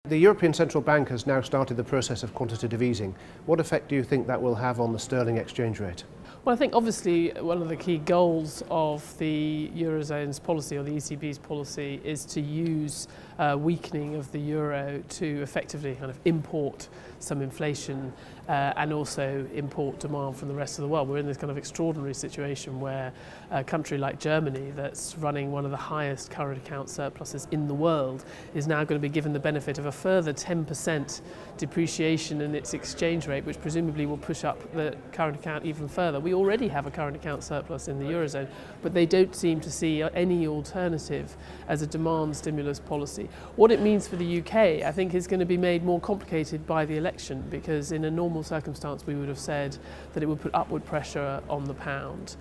The European Central Bank has now started the process of quantitative easing. What effect do you think that will have on the sterling exchange rate? Well, I think obviously one of the key goals of the Eurozone's policy, or the ECB's policy, is to use weakening of the euro to effectively kind of import some inflation and also import demand from the rest of the world. We're in this kind of extraordinary situation where a country like Germany, that's running one of the highest current account surpluses in the world, is now going to be given the benefit of a further 10% depreciation in its exchange rate, which presumably will push up the current account even further. We already have a current account surplus in the Eurozone, but they don't seem to see any alternative as a demand stimulus policy. What it means for the UK, I think, is going to be made more complicated by the election, because in a normal circumstance we would have said that it would put upward pressure on the pound,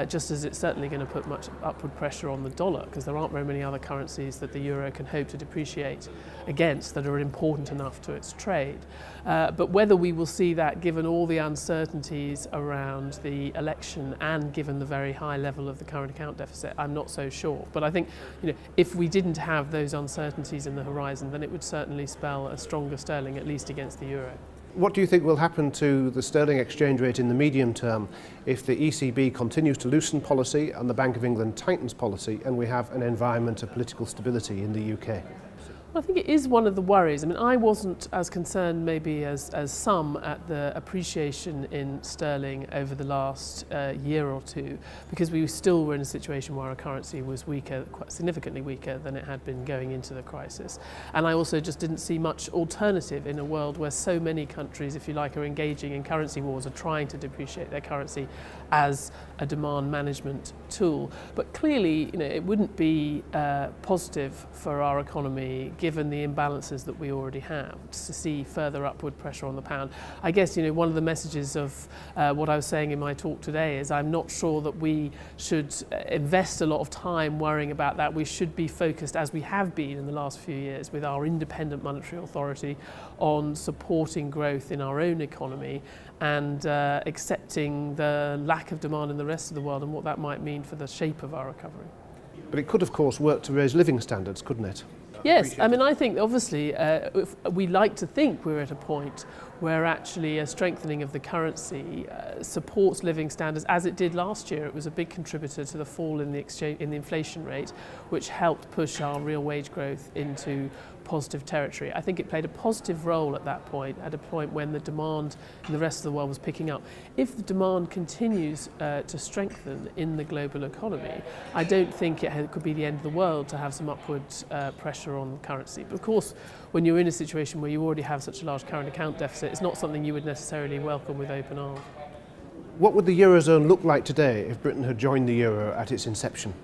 just as it's certainly going to put much upward pressure on the dollar, because there aren't very many other currencies that the euro can hope to depreciate against that are important enough to its trade. But whether we will see that, given all the uncertainties around the election and given the very high level of the current account deficit, I'm not so sure. But I think, if we didn't have those uncertainties in the horizon, then it would certainly spell a stronger sterling, at least against the euro. What do you think will happen to the sterling exchange rate in the medium term if the ECB continues to loosen policy and the Bank of England tightens policy and we have an environment of political stability in the UK? Well, I think it is one of the worries. I mean, I wasn't as concerned maybe as some at the appreciation in sterling over the last year or two, because we still were in a situation where our currency was weaker, quite significantly weaker than it had been going into the crisis. And I also just didn't see much alternative in a world where so many countries, if you like, are engaging in currency wars, are trying to depreciate their currency as a demand management tool. But clearly, it wouldn't be positive for our economy, given the imbalances that we already have, to see further upward pressure on the pound. I guess, one of the messages of what I was saying in my talk today is I'm not sure that we should invest a lot of time worrying about that. We should be focused, as we have been in the last few years with our independent monetary authority, on supporting growth in our own economy and accepting the lack of demand in the rest of the world and what that might mean for the shape of our recovery. But it could, of course, work to raise living standards, couldn't it? Yes, I mean, I think obviously we like to think we're at a point where actually a strengthening of the currency supports living standards, as it did last year. It was a big contributor to the fall in the inflation rate, which helped push our real wage growth into positive territory. I think it played a positive role at that point, at a point when the demand in the rest of the world was picking up. If the demand continues to strengthen in the global economy, I don't think it could be the end of the world to have some upward pressure on currency. But of course, when you're in a situation where you already have such a large current account deficit, it's not something you would necessarily welcome with open arms. What would the Eurozone look like today if Britain had joined the euro at its inception?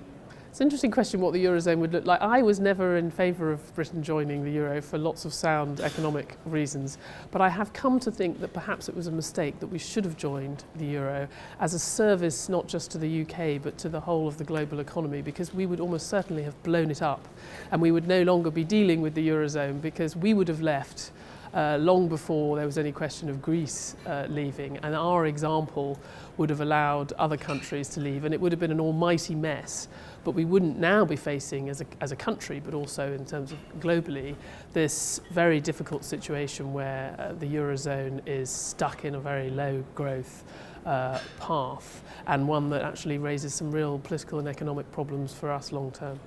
It's an interesting question what the Eurozone would look like. I was never in favour of Britain joining the euro for lots of sound economic reasons, but I have come to think that perhaps it was a mistake, that we should have joined the euro as a service not just to the UK but to the whole of the global economy, because we would almost certainly have blown it up and we would no longer be dealing with the Eurozone, because we would have left long before there was any question of Greece leaving, and our example would have allowed other countries to leave, and it would have been an almighty mess. But we wouldn't now be facing, as a country, but also in terms of globally, this very difficult situation where the Eurozone is stuck in a very low growth path, and one that actually raises some real political and economic problems for us long term.